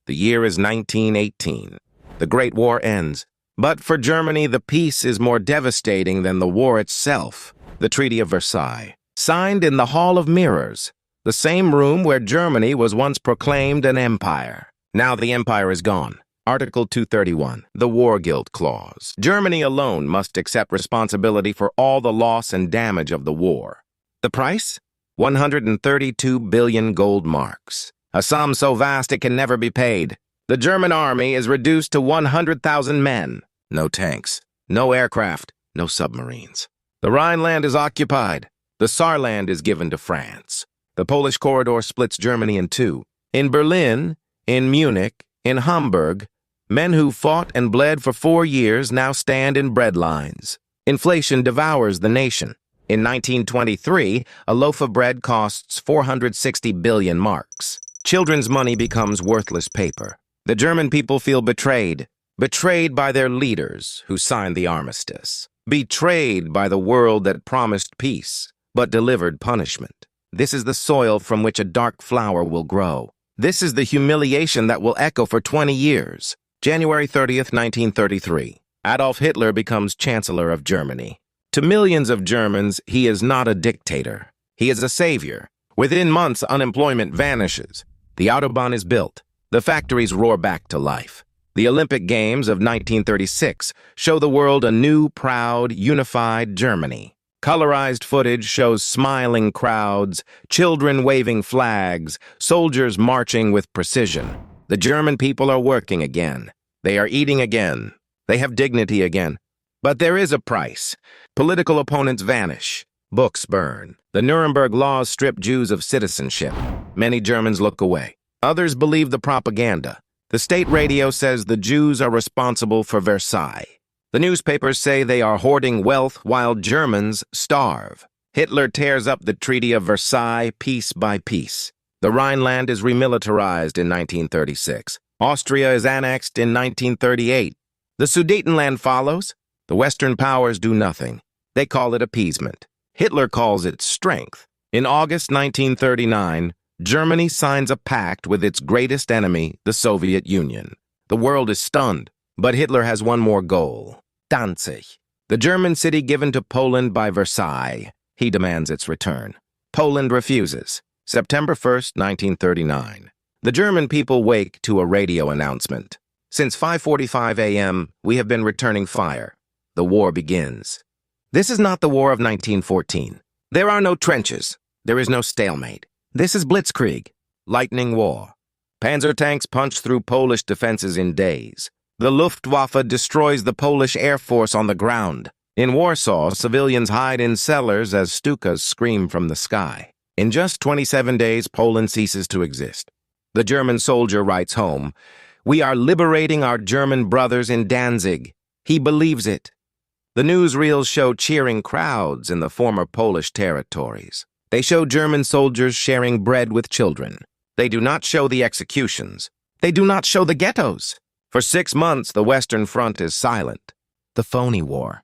The year is 1918. The Great War ends. But for Germany, the peace is more devastating than the war itself. The Treaty of Versailles, signed in the Hall of Mirrors, the same room where Germany was once proclaimed an empire. Now the empire is gone. Article 231, the War Guilt Clause. Germany alone must accept responsibility for all the loss and damage of the war. The price? 132 billion gold marks. A sum so vast it can never be paid. The German army is reduced to 100,000 men. No tanks, no aircraft, no submarines. The Rhineland is occupied. The Saarland is given to France. The Polish corridor splits Germany in two. In Berlin, in Munich, in Hamburg, men who fought and bled for 4 years now stand in bread lines. Inflation devours the nation. In 1923, a loaf of bread costs 460 billion marks. Children's money becomes worthless paper. The German people feel betrayed by their leaders who signed the armistice, betrayed by the world that promised peace but delivered punishment. This is the soil from which a dark flower will grow. This is the humiliation that will echo for 20 years. January 30th, 1933. Adolf Hitler becomes Chancellor of Germany. To millions of Germans, he is not a dictator. He is a savior. Within months, unemployment vanishes. The Autobahn is built. The factories roar back to life. The Olympic Games of 1936 show the world a new, proud, unified Germany. Colorized footage shows smiling crowds, children waving flags, soldiers marching with precision. The German people are working again. They are eating again. They have dignity again. But there is a price. Political opponents vanish. Books burn. The Nuremberg laws strip Jews of citizenship. Many Germans look away. Others believe the propaganda. The state radio says the Jews are responsible for Versailles. The newspapers say they are hoarding wealth while Germans starve. Hitler tears up the Treaty of Versailles piece by piece. The Rhineland is remilitarized in 1936. Austria is annexed in 1938. The Sudetenland follows. The Western powers do nothing. They call it appeasement. Hitler calls it strength. In August 1939, Germany signs a pact with its greatest enemy, the Soviet Union. The world is stunned, but Hitler has one more goal. Danzig, the German city given to Poland by Versailles. He demands its return. Poland refuses. September 1st, 1939. The German people wake to a radio announcement. Since 5:45 a.m., we have been returning fire. The war begins. This is not the war of 1914. There are no trenches. There is no stalemate. This is Blitzkrieg, lightning war. Panzer tanks punch through Polish defenses in days. The Luftwaffe destroys the Polish Air Force on the ground. In Warsaw, civilians hide in cellars as Stukas scream from the sky. In just 27 days, Poland ceases to exist. The German soldier writes home, "We are liberating our German brothers in Danzig." He believes it. The newsreels show cheering crowds in the former Polish territories. They show German soldiers sharing bread with children. They do not show the executions. They do not show the ghettos. For 6 months, the Western Front is silent. The phony war.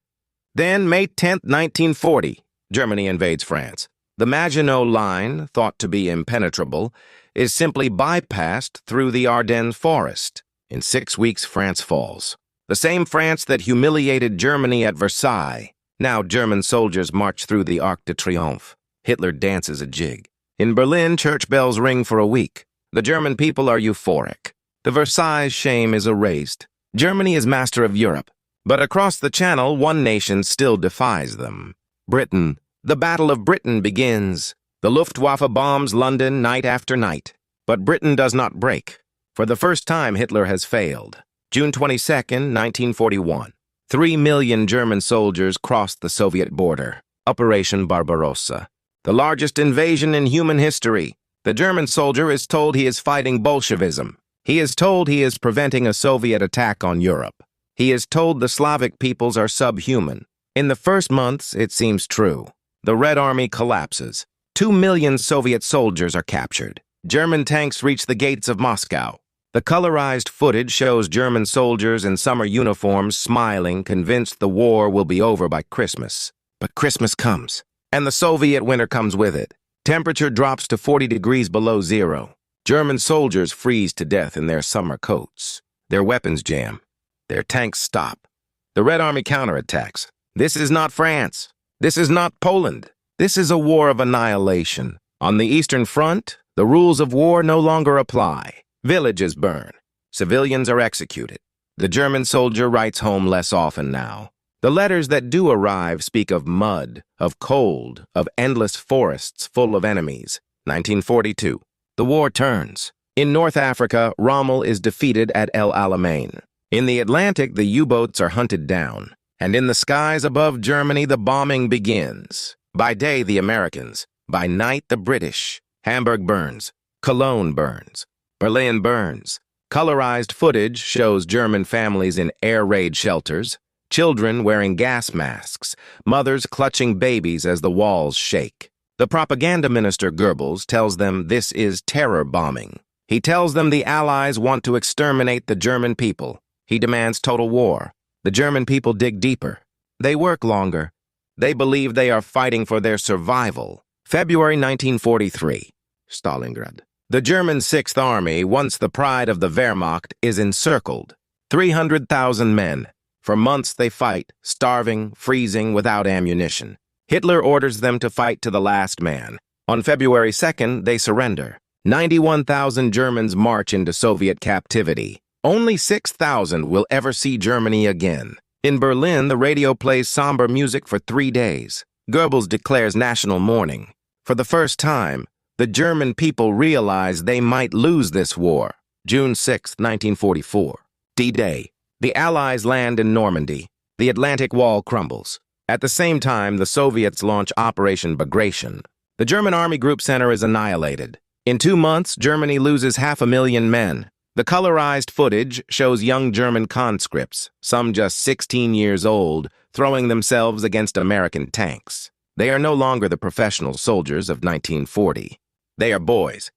Then, May 10th, 1940, Germany invades France. The Maginot Line, thought to be impenetrable, is simply bypassed through the Ardennes forest. In 6 weeks, France falls. The same France that humiliated Germany at Versailles. Now German soldiers march through the Arc de Triomphe. Hitler dances a jig. In Berlin, church bells ring for a week. The German people are euphoric. The Versailles shame is erased. Germany is master of Europe. But across the Channel, one nation still defies them. Britain. The Battle of Britain begins. The Luftwaffe bombs London night after night. But Britain does not break. For the first time, Hitler has failed. June 22nd, 1941. 3 million German soldiers crossed the Soviet border. Operation Barbarossa. The largest invasion in human history. The German soldier is told he is fighting Bolshevism. He is told he is preventing a Soviet attack on Europe. He is told the Slavic peoples are subhuman. In the first months, it seems true. The Red Army collapses. 2 million Soviet soldiers are captured. German tanks reach the gates of Moscow. The colorized footage shows German soldiers in summer uniforms smiling, convinced the war will be over by Christmas. But Christmas comes, and the Soviet winter comes with it. Temperature drops to 40 degrees below zero. German soldiers freeze to death in their summer coats. Their weapons jam. Their tanks stop. The Red Army counterattacks. This is not France. This is not Poland. This is a war of annihilation. On the Eastern Front, the rules of war no longer apply. Villages burn. Civilians are executed. The German soldier writes home less often now. The letters that do arrive speak of mud, of cold, of endless forests full of enemies. 1942. The war turns. In North Africa, Rommel is defeated at El Alamein. In the Atlantic, the U-boats are hunted down. And in the skies above Germany, the bombing begins. By day, the Americans. By night, the British. Hamburg burns. Cologne burns. Berlin burns. Colorized footage shows German families in air raid shelters, children wearing gas masks, mothers clutching babies as the walls shake. The propaganda minister Goebbels tells them this is terror bombing. He tells them the Allies want to exterminate the German people. He demands total war. The German people dig deeper. They work longer. They believe they are fighting for their survival. February 1943, Stalingrad. The German Sixth Army, once the pride of the Wehrmacht, is encircled. 300,000 men. For months they fight, starving, freezing, without ammunition. Hitler orders them to fight to the last man. On February 2nd, they surrender. 91,000 Germans march into Soviet captivity. Only 6,000 will ever see Germany again. In Berlin, the radio plays somber music for 3 days. Goebbels declares national mourning. For the first time, the German people realize they might lose this war. June 6, 1944. D-Day. The Allies land in Normandy. The Atlantic Wall crumbles. At the same time, the Soviets launch Operation Bagration. The German Army Group Center is annihilated. In 2 months, Germany loses 500,000 men. The colorized footage shows young German conscripts, some just 16 years old, throwing themselves against American tanks. They are no longer the professional soldiers of 1940. They are boys.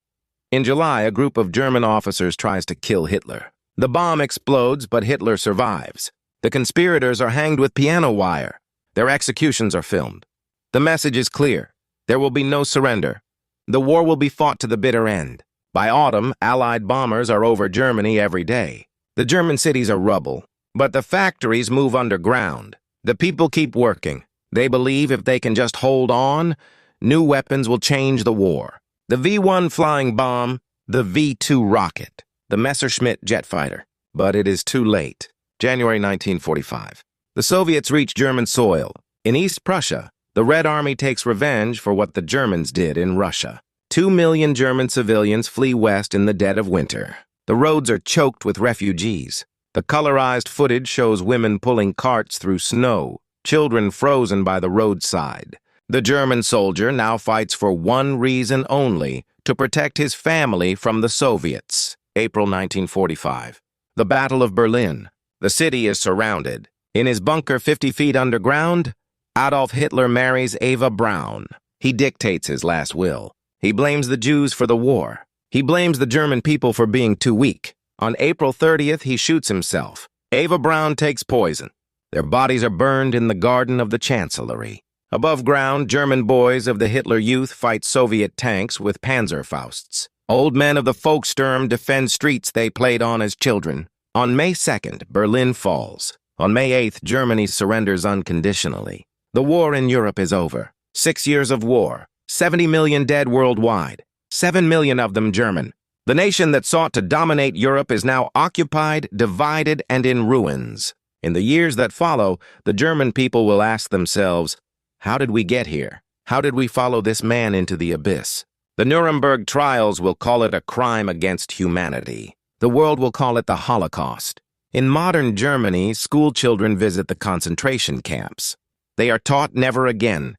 In July, a group of German officers tries to kill Hitler. The bomb explodes, but Hitler survives. The conspirators are hanged with piano wire. Their executions are filmed. The message is clear. There will be no surrender. The war will be fought to the bitter end. By autumn, Allied bombers are over Germany every day. The German cities are rubble, but the factories move underground. The people keep working. They believe if they can just hold on, new weapons will change the war. The V-1 flying bomb, the V-2 rocket, the Messerschmitt jet fighter. But it is too late. January 1945. The Soviets reach German soil. In East Prussia, the Red Army takes revenge for what the Germans did in Russia. 2 million German civilians flee west in the dead of winter. The roads are choked with refugees. The colorized footage shows women pulling carts through snow, children frozen by the roadside. The German soldier now fights for one reason only, to protect his family from the Soviets. April 1945. The Battle of Berlin. The city is surrounded. In his bunker 50 feet underground, Adolf Hitler marries Eva Braun. He dictates his last will. He blames the Jews for the war. He blames the German people for being too weak. On April 30th, he shoots himself. Eva Braun takes poison. Their bodies are burned in the garden of the Chancellery. Above ground, German boys of the Hitler Youth fight Soviet tanks with Panzerfausts. Old men of the Volkssturm defend streets they played on as children. On May 2nd, Berlin falls. On May 8th, Germany surrenders unconditionally. The war in Europe is over. 6 years of war. 70 million dead worldwide. 7 million of them German. The nation that sought to dominate Europe is now occupied, divided, and in ruins. In the years that follow, the German people will ask themselves, how did we get here? How did we follow this man into the abyss? The Nuremberg trials will call it a crime against humanity. The world will call it the Holocaust. In modern Germany, school children visit the concentration camps. They are taught never again.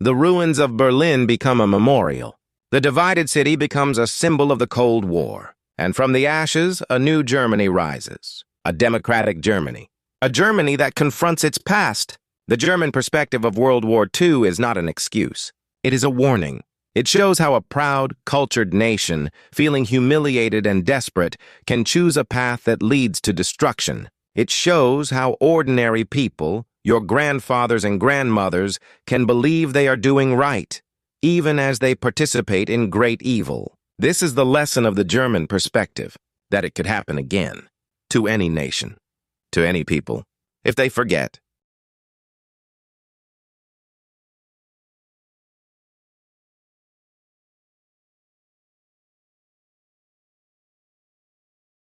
The ruins of Berlin become a memorial. The divided city becomes a symbol of the Cold War. And from the ashes, a new Germany rises. A democratic Germany. A Germany that confronts its past. The German perspective of World War II is not an excuse. It is a warning. It shows how a proud, cultured nation, feeling humiliated and desperate, can choose a path that leads to destruction. It shows how ordinary people, your grandfathers and grandmothers, can believe they are doing right, even as they participate in great evil. This is the lesson of the German perspective, that it could happen again, to any nation, to any people, if they forget,